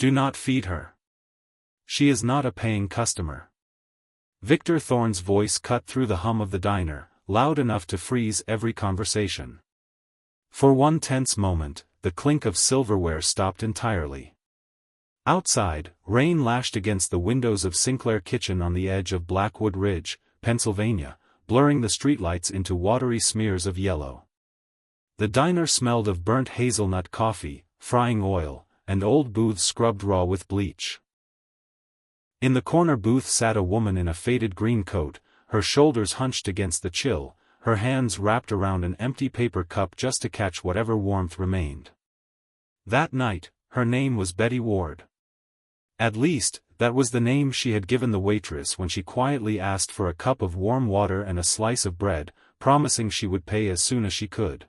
Do not feed her. She is not a paying customer. Victor Thorne's voice cut through the hum of the diner, loud enough to freeze every conversation. For one tense moment, the clink of silverware stopped entirely. Outside, rain lashed against the windows of Sinclair Kitchen on the edge of Blackwood Ridge, Pennsylvania, blurring the streetlights into watery smears of yellow. The diner smelled of burnt hazelnut coffee, frying oil, and old booths scrubbed raw with bleach. In the corner booth sat a woman in a faded green coat, her shoulders hunched against the chill, her hands wrapped around an empty paper cup just to catch whatever warmth remained. That night, her name was Betty Ward. At least, that was the name she had given the waitress when she quietly asked for a cup of warm water and a slice of bread, promising she would pay as soon as she could.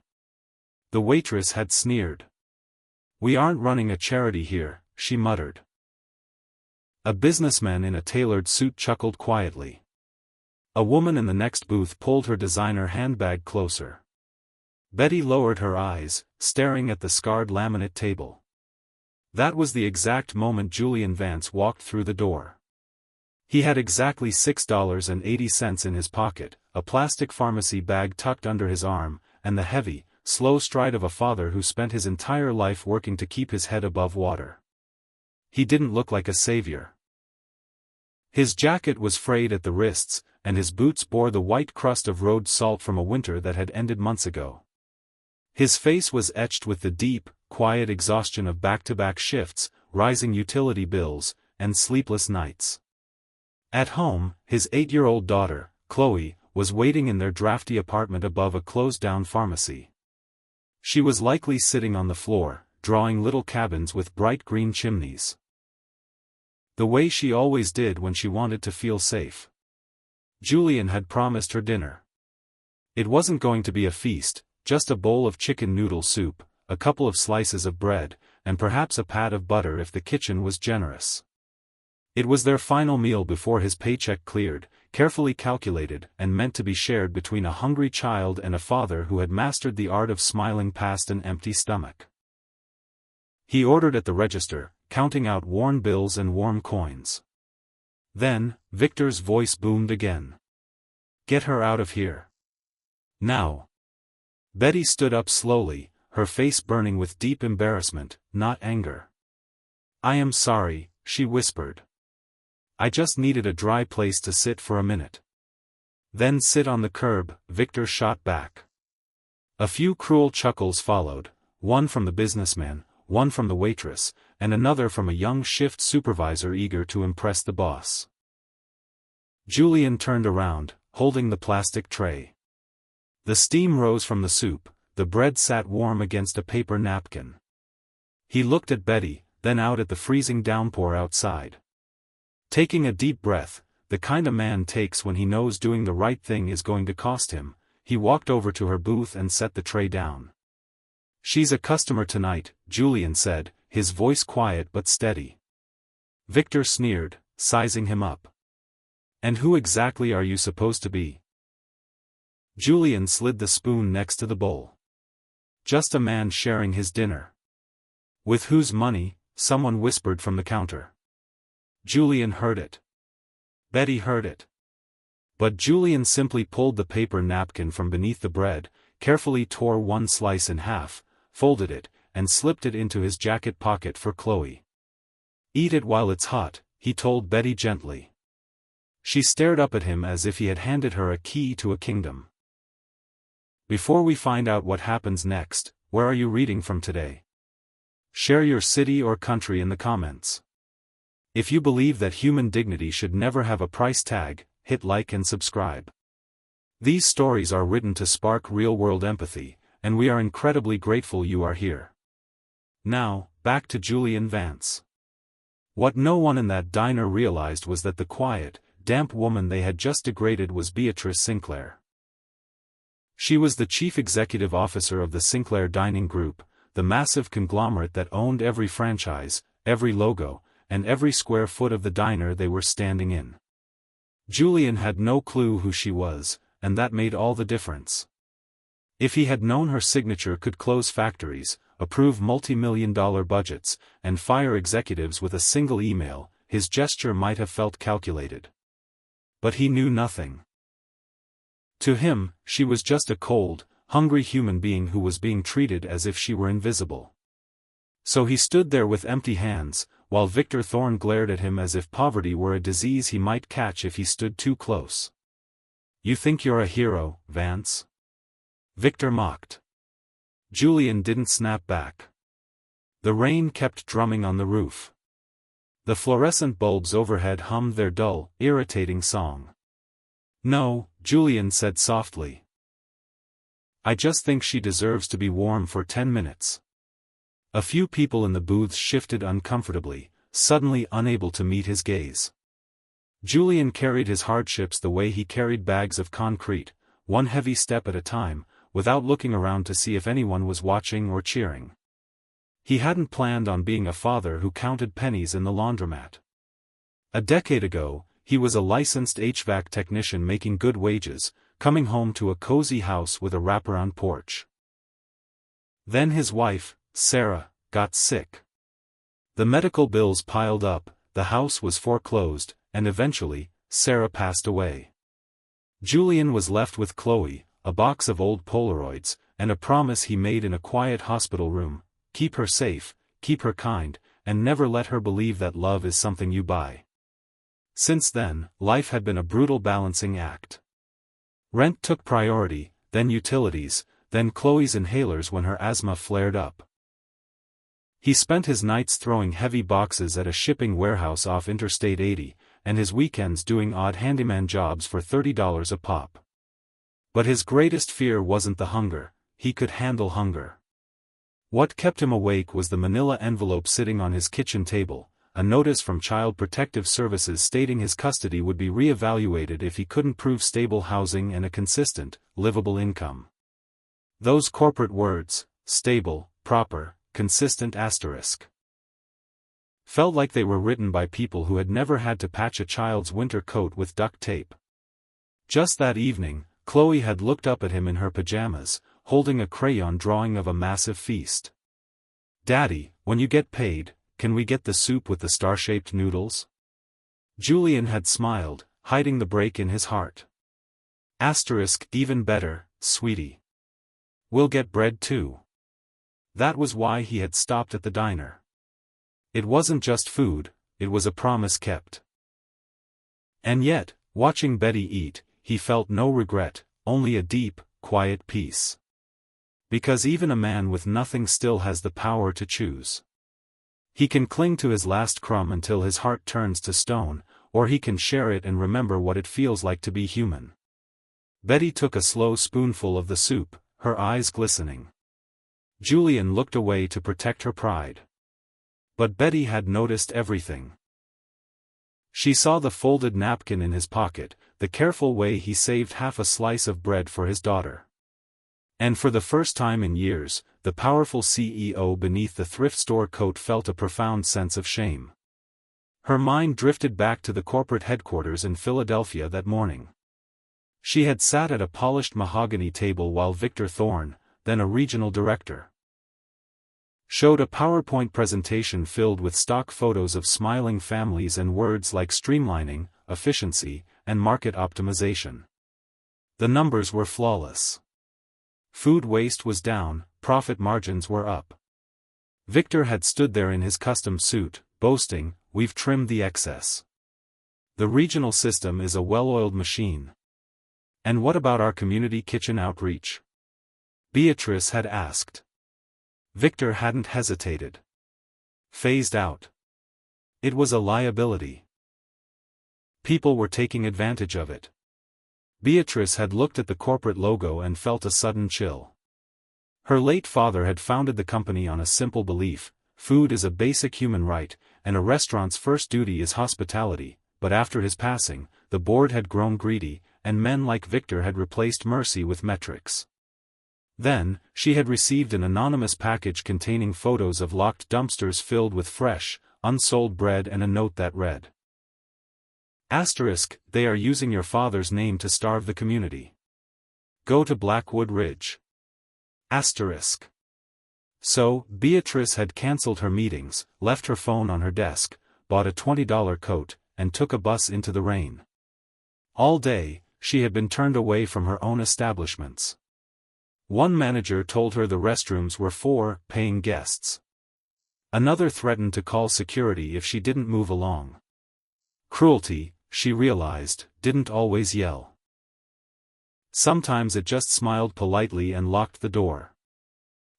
The waitress had sneered. "We aren't running a charity here," she muttered. A businessman in a tailored suit chuckled quietly. A woman in the next booth pulled her designer handbag closer. Betty lowered her eyes, staring at the scarred laminate table. That was the exact moment Julian Vance walked through the door. He had exactly $6.80 in his pocket, a plastic pharmacy bag tucked under his arm, and the heavy, slow stride of a father who spent his entire life working to keep his head above water. He didn't look like a savior. His jacket was frayed at the wrists, and his boots bore the white crust of road salt from a winter that had ended months ago. His face was etched with the deep, quiet exhaustion of back-to-back shifts, rising utility bills, and sleepless nights. At home, his 8-year-old daughter, Chloe, was waiting in their drafty apartment above a closed-down pharmacy. She was likely sitting on the floor, drawing little cabins with bright green chimneys. The way she always did when she wanted to feel safe. Julian had promised her dinner. It wasn't going to be a feast, just a bowl of chicken noodle soup, a couple of slices of bread, and perhaps a pat of butter if the kitchen was generous. It was their final meal before his paycheck cleared, carefully calculated and meant to be shared between a hungry child and a father who had mastered the art of smiling past an empty stomach. He ordered at the register, counting out worn bills and warm coins. Then, Victor's voice boomed again. "Get her out of here. Now." Betty stood up slowly, her face burning with deep embarrassment, not anger. "I am sorry," she whispered. "I just needed a dry place to sit for a minute." "Then sit on the curb," Victor shot back. A few cruel chuckles followed, one from the businessman, one from the waitress, and another from a young shift supervisor eager to impress the boss. Julian turned around, holding the plastic tray. The steam rose from the soup, the bread sat warm against a paper napkin. He looked at Betty, then out at the freezing downpour outside. Taking a deep breath, the kind a man takes when he knows doing the right thing is going to cost him, he walked over to her booth and set the tray down. "She's a customer tonight," Julian said, his voice quiet but steady. Victor sneered, sizing him up. "And who exactly are you supposed to be?" Julian slid the spoon next to the bowl. "Just a man sharing his dinner." "With whose money?" someone whispered from the counter. Julian heard it. Betty heard it. But Julian simply pulled the paper napkin from beneath the bread, carefully tore one slice in half, folded it, and slipped it into his jacket pocket for Chloe. "Eat it while it's hot," he told Betty gently. She stared up at him as if he had handed her a key to a kingdom. Before we find out what happens next, where are you reading from today? Share your city or country in the comments. If you believe that human dignity should never have a price tag, hit like and subscribe. These stories are written to spark real-world empathy, and we are incredibly grateful you are here. Now, back to Julian Vance. What no one in that diner realized was that the quiet, damp woman they had just degraded was Beatrice Sinclair. She was the chief executive officer of the Sinclair Dining Group, the massive conglomerate that owned every franchise, every logo, and every square foot of the diner they were standing in. Julian had no clue who she was, and that made all the difference. If he had known her signature could close factories, approve multi-million-dollar budgets, and fire executives with a single email, his gesture might have felt calculated. But he knew nothing. To him, she was just a cold, hungry human being who was being treated as if she were invisible. So he stood there with empty hands, while Victor Thorne glared at him as if poverty were a disease he might catch if he stood too close. "You think you're a hero, Vance?" Victor mocked. Julian didn't snap back. The rain kept drumming on the roof. The fluorescent bulbs overhead hummed their dull, irritating song. "No," Julian said softly. "I just think she deserves to be warm for 10 minutes. A few people in the booths shifted uncomfortably, suddenly unable to meet his gaze. Julian carried his hardships the way he carried bags of concrete, one heavy step at a time, without looking around to see if anyone was watching or cheering. He hadn't planned on being a father who counted pennies in the laundromat. A decade ago, he was a licensed HVAC technician making good wages, coming home to a cozy house with a wraparound porch. Then his wife, Sarah, got sick. The medical bills piled up, the house was foreclosed, and eventually, Sarah passed away. Julian was left with Chloe, a box of old Polaroids, and a promise he made in a quiet hospital room: keep her safe, keep her kind, and never let her believe that love is something you buy. Since then, life had been a brutal balancing act. Rent took priority, then utilities, then Chloe's inhalers when her asthma flared up. He spent his nights throwing heavy boxes at a shipping warehouse off Interstate 80, and his weekends doing odd handyman jobs for $30 a pop. But his greatest fear wasn't the hunger; he could handle hunger. What kept him awake was the manila envelope sitting on his kitchen table, a notice from Child Protective Services stating his custody would be re-evaluated if he couldn't prove stable housing and a consistent, livable income. Those corporate words, stable, proper, consistent asterisk, felt like they were written by people who had never had to patch a child's winter coat with duct tape. Just that evening, Chloe had looked up at him in her pajamas, holding a crayon drawing of a massive feast. "Daddy, when you get paid, can we get the soup with the star-shaped noodles?" Julian had smiled, hiding the break in his heart. Even better, sweetie. We'll get bread too. That was why he had stopped at the diner. It wasn't just food, it was a promise kept. And yet, watching Betty eat, he felt no regret, only a deep, quiet peace. Because even a man with nothing still has the power to choose. He can cling to his last crumb until his heart turns to stone, or he can share it and remember what it feels like to be human. Betty took a slow spoonful of the soup, her eyes glistening. Julian looked away to protect her pride. But Betty had noticed everything. She saw the folded napkin in his pocket, the careful way he saved half a slice of bread for his daughter. And for the first time in years, the powerful CEO beneath the thrift store coat felt a profound sense of shame. Her mind drifted back to the corporate headquarters in Philadelphia that morning. She had sat at a polished mahogany table while Victor Thorne, then a regional director, showed a PowerPoint presentation filled with stock photos of smiling families and words like streamlining, efficiency, and market optimization. The numbers were flawless. Food waste was down, profit margins were up. Victor had stood there in his custom suit, boasting, "We've trimmed the excess. The regional system is a well-oiled machine." "And what about our community kitchen outreach?" Beatrice had asked. Victor hadn't hesitated. Phased out. It was a liability. People were taking advantage of it. Beatrice had looked at the corporate logo and felt a sudden chill. Her late father had founded the company on a simple belief: food is a basic human right, and a restaurant's first duty is hospitality, but after his passing, the board had grown greedy, and men like Victor had replaced mercy with metrics. Then, she had received an anonymous package containing photos of locked dumpsters filled with fresh, unsold bread and a note that read: "They are using your father's name to starve the community. Go to Blackwood Ridge. So, Beatrice had cancelled her meetings, left her phone on her desk, bought a $20 coat, and took a bus into the rain. All day, she had been turned away from her own establishments. One manager told her the restrooms were for paying guests. Another threatened to call security if she didn't move along. Cruelty, she realized, didn't always yell. Sometimes it just smiled politely and locked the door.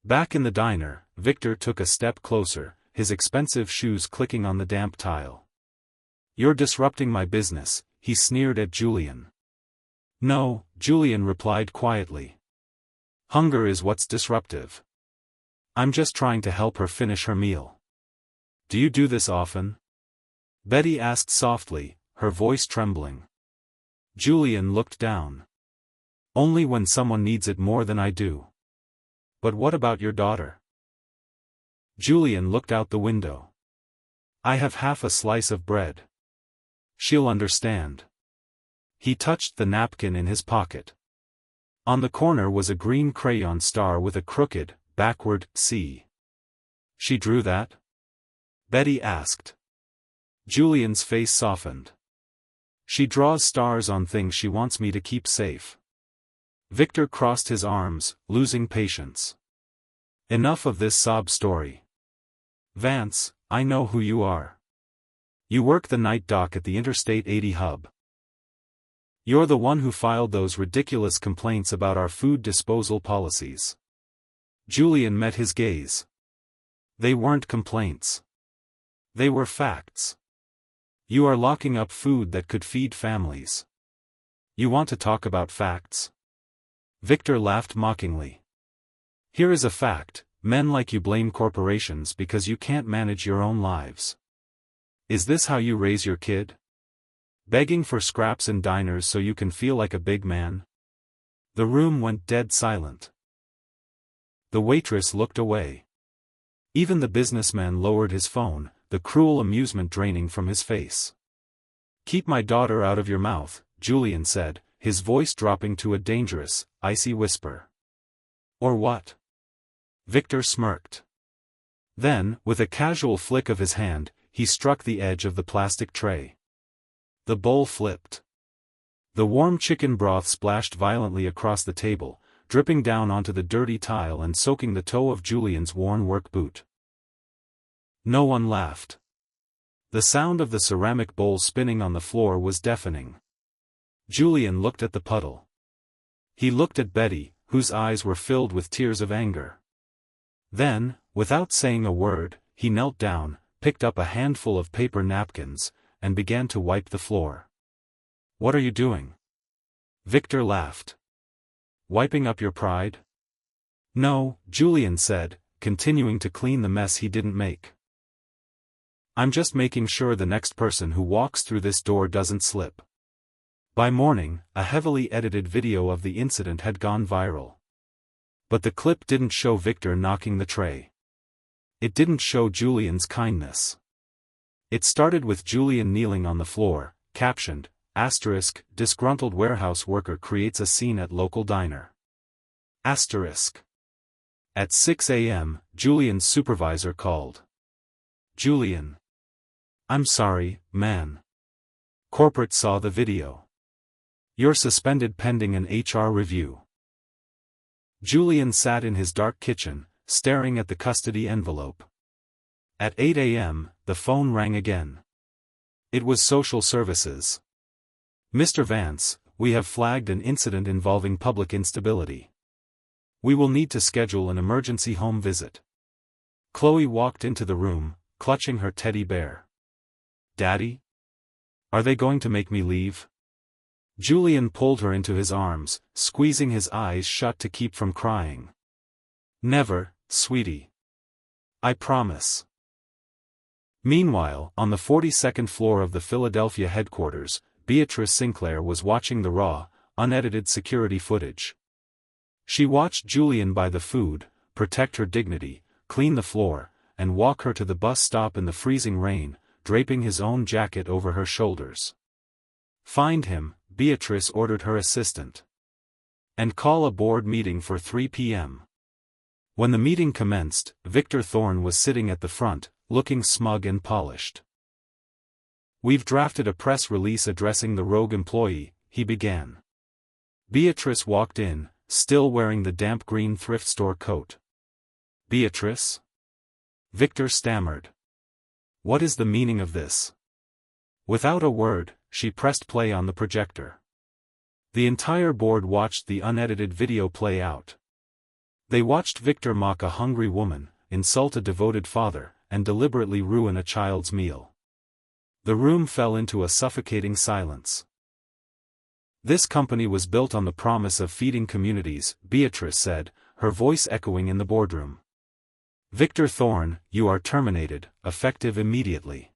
Back in the diner, Victor took a step closer, his expensive shoes clicking on the damp tile. "You're disrupting my business," he sneered at Julian. "No," Julian replied quietly. "Hunger is what's disruptive. I'm just trying to help her finish her meal." "Do you do this often?" Betty asked softly, her voice trembling. Julian looked down. "Only when someone needs it more than I do." "But what about your daughter?" Julian looked out the window. "I have half a slice of bread. She'll understand." He touched the napkin in his pocket. On the corner was a green crayon star with a crooked, backward C. "She drew that?" Betty asked. Julian's face softened. "She draws stars on things she wants me to keep safe." Victor crossed his arms, losing patience. "Enough of this sob story. Vance, I know who you are. You work the night dock at the Interstate 80 hub. You're the one who filed those ridiculous complaints about our food disposal policies." Julian met his gaze. They weren't complaints. They were facts. You are locking up food that could feed families. You want to talk about facts? Victor laughed mockingly. "Here is a fact, men like you blame corporations because you can't manage your own lives. Is this how you raise your kid? Begging for scraps in diners so you can feel like a big man?" The room went dead silent. The waitress looked away. Even the businessman lowered his phone, the cruel amusement draining from his face. "Keep my daughter out of your mouth," Julian said, his voice dropping to a dangerous, icy whisper. "Or what?" Victor smirked. Then, with a casual flick of his hand, he struck the edge of the plastic tray. The bowl flipped. The warm chicken broth splashed violently across the table, dripping down onto the dirty tile and soaking the toe of Julian's worn work boot. No one laughed. The sound of the ceramic bowl spinning on the floor was deafening. Julian looked at the puddle. He looked at Betty, whose eyes were filled with tears of anger. Then, without saying a word, he knelt down, picked up a handful of paper napkins, and began to wipe the floor. "What are you doing?" Victor laughed. "Wiping up your pride?" "No," Julian said, continuing to clean the mess he didn't make. "I'm just making sure the next person who walks through this door doesn't slip." By morning, a heavily edited video of the incident had gone viral. But the clip didn't show Victor knocking the tray. It didn't show Julian's kindness. It started with Julian kneeling on the floor, captioned, *, disgruntled warehouse worker creates a scene at local diner. *. At 6 a.m., Julian's supervisor called. "Julian. I'm sorry, man. Corporate saw the video. You're suspended pending an HR review." Julian sat in his dark kitchen, staring at the custody envelope. At 8 a.m., the phone rang again. It was social services. "Mr. Vance, we have flagged an incident involving public instability. We will need to schedule an emergency home visit." Chloe walked into the room, clutching her teddy bear. "Daddy? Are they going to make me leave?" Julian pulled her into his arms, squeezing his eyes shut to keep from crying. "Never, sweetie. I promise." Meanwhile, on the 42nd floor of the Philadelphia headquarters, Beatrice Sinclair was watching the raw, unedited security footage. She watched Julian buy the food, protect her dignity, clean the floor, and walk her to the bus stop in the freezing rain, draping his own jacket over her shoulders. "Find him," Beatrice ordered her assistant. "And call a board meeting for 3 p.m. When the meeting commenced, Victor Thorne was sitting at the front, looking smug and polished. "We've drafted a press release addressing the rogue employee," he began. Beatrice walked in, still wearing the damp green thrift store coat. "Beatrice?" Victor stammered. "What is the meaning of this?" Without a word, she pressed play on the projector. The entire board watched the unedited video play out. They watched Victor mock a hungry woman, insult a devoted father, and deliberately ruin a child's meal. The room fell into a suffocating silence. "This company was built on the promise of feeding communities," Beatrice said, her voice echoing in the boardroom. "Victor Thorne, you are terminated, effective immediately.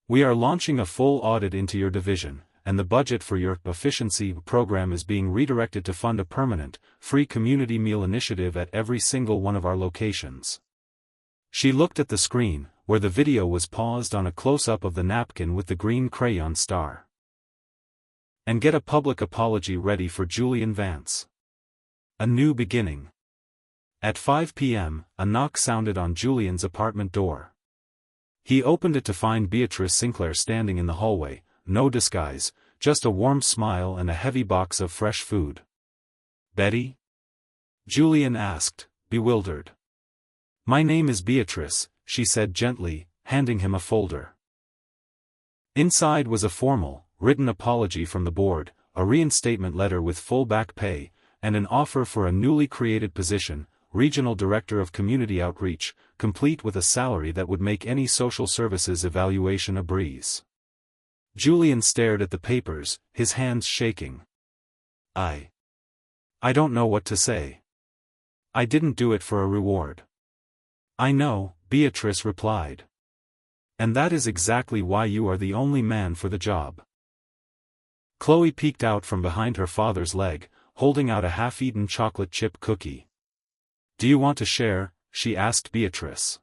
We are launching a full audit into your division, and the budget for your efficiency program is being redirected to fund a permanent, free community meal initiative at every single one of our locations." She looked at the screen, where the video was paused on a close-up of the napkin with the green crayon star. "And get a public apology ready for Julian Vance. A new beginning." At 5 p.m., a knock sounded on Julian's apartment door. He opened it to find Beatrice Sinclair standing in the hallway, no disguise, just a warm smile and a heavy box of fresh food. "Betty?" Julian asked, bewildered. "My name is Beatrice," she said gently, handing him a folder. Inside was a formal, written apology from the board, a reinstatement letter with full back pay, and an offer for a newly created position, Regional Director of Community Outreach, complete with a salary that would make any social services evaluation a breeze. Julian stared at the papers, his hands shaking. I don't know what to say. I didn't do it for a reward." "I know," Beatrice replied. "And that is exactly why you are the only man for the job." Chloe peeked out from behind her father's leg, holding out a half-eaten chocolate chip cookie. "Do you want to share?" she asked Beatrice.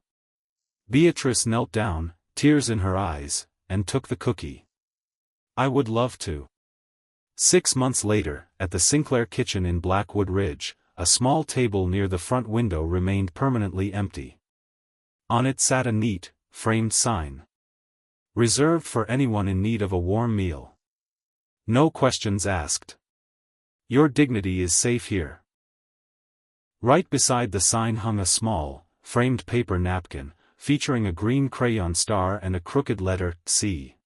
Beatrice knelt down, tears in her eyes, and took the cookie. "I would love to." 6 months later, at the Sinclair kitchen in Blackwood Ridge, a small table near the front window remained permanently empty. On it sat a neat, framed sign. "Reserved for anyone in need of a warm meal. No questions asked. Your dignity is safe here." Right beside the sign hung a small, framed paper napkin, featuring a green crayon star and a crooked letter, C.